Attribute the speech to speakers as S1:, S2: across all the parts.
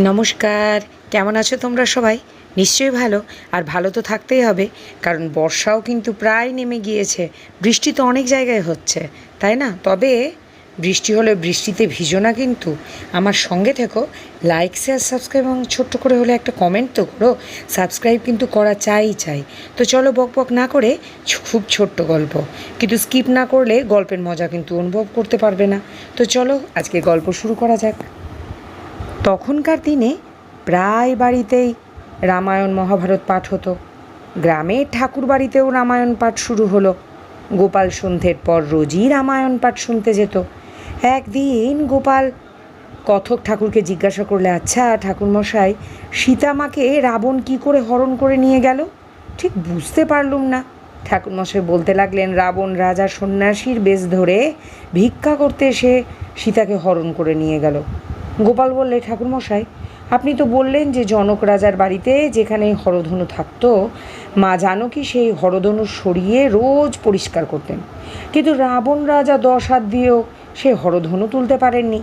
S1: নমস্কার, কেমন আছো তোমরা সবাই? নিশ্চয়ই ভালো। আর ভালো তো থাকতেই হবে, কারণ বর্ষাও কিন্তু প্রায় নেমে গিয়েছে। বৃষ্টি তো অনেক জায়গায় হচ্ছে, তাই না? তবে বৃষ্টি হলে বৃষ্টিতে ভিজো না কিন্তু। আমার সঙ্গে থেকো, লাইক শেয়ার সাবস্ক্রাইব এবং ছোট্ট করে হলে একটা কমেন্ট তো করো। সাবস্ক্রাইব কিন্তু করা চাই। তো চলো বক বক না করে, খুব ছোট্ট গল্প, কিন্তু স্কিপ না করলে গল্পের মজা কিন্তু অনুভব করতে পারবে না। তো চলো আজকে গল্প শুরু করা যাক। তখনকার দিনে প্রায় বাড়িতেই রামায়ণ মহাভারত পাঠ হতো। গ্রামের ঠাকুর বাড়িতেও রামায়ণ পাঠ শুরু হলো। গোপাল সন্ধ্যের পর রোজই রামায়ণ পাঠ শুনতে যেত। একদিন গোপাল কথক ঠাকুরকে জিজ্ঞাসা করলে, আচ্ছা ঠাকুরমশাই, সীতামাকে রাবণ কি করে হরণ করে নিয়ে গেল? ঠিক বুঝতে পারলুম না। ঠাকুরমশাই বলতে লাগলেন, রাবণ রাজা সন্ন্যাসীর বেশ ধরে ভিক্ষা করতে এসে সীতাকে হরণ করে নিয়ে গেল। গোপাল বললে, ঠাকুরমশাই, আপনি তো বললেন যে জনক রাজার বাড়িতে যেখানে হরধনু থাকতো, মা জানকী সেই হরধনু সরিয়ে রোজ পরিষ্কার করতেন, কিন্তু রাবণ রাজা 10 হাত দিয়েও সে হরধনু তুলতে পারেননি।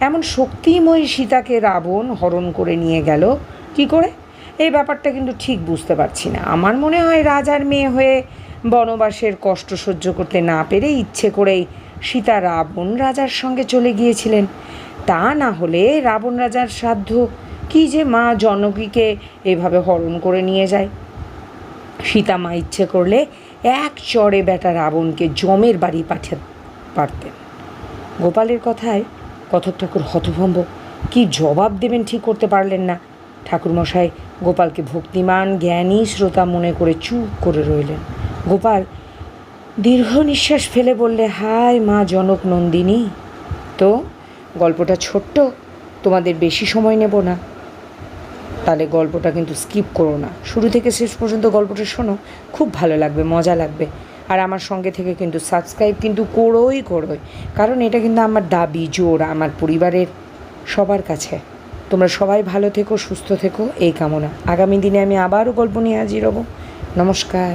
S1: এমন শক্তিময়ী সীতাকে রাবণ হরণ করে নিয়ে গেল কি করে? এই ব্যাপারটা কিন্তু ঠিক বুঝতে পারছি না। আমার মনে হয় রাজার মেয়ে হয়ে বনবাসের কষ্ট সহ্য করতে না পেরে ইচ্ছে করেই সীতা রাবণ রাজার সঙ্গে চলে গিয়েছিলেন। তা না হলে রাবণ রাজার সাধ্য কি যে মা জনকীকে এভাবে হরণ করে নিয়ে যায়? সীতা মা ইচ্ছে করলে এক চড়ে বেটা রাবণকে যমের বাড়ি পাঠাতে পারতেন। গোপালের কথায় কথক ঠাকুর হতভম্ব। কি জবাব দেবেন ঠিক করতে পারলেন না। ঠাকুরমশাই গোপালকে ভক্তিমান জ্ঞানী শ্রোতা মনে করে চুপ করে রইলেন। গোপাল দীর্ঘ নিঃশ্বাস ফেলে বললে, হায় মা জনক নন্দিনী। তো গল্পটা ছোট্ট, তোমাদের বেশি সময় নেব না, তাহলে গল্পটা কিন্তু স্কিপ করো না, শুরু থেকে শেষ পর্যন্ত গল্পটা শোনো, খুব ভালো লাগবে, মজা লাগবে। আর আমার সঙ্গে থেকে কিন্তু সাবস্ক্রাইব কিন্তু করোই, কারণ এটা কিন্তু আমার দাবি, জোর আমার পরিবারের সবার কাছে। তোমরা সবাই ভালো থেকো, সুস্থ থেকো, এই কামনা। আগামী দিনে আমি আবারও গল্প নিয়ে হাজির হব। নমস্কার।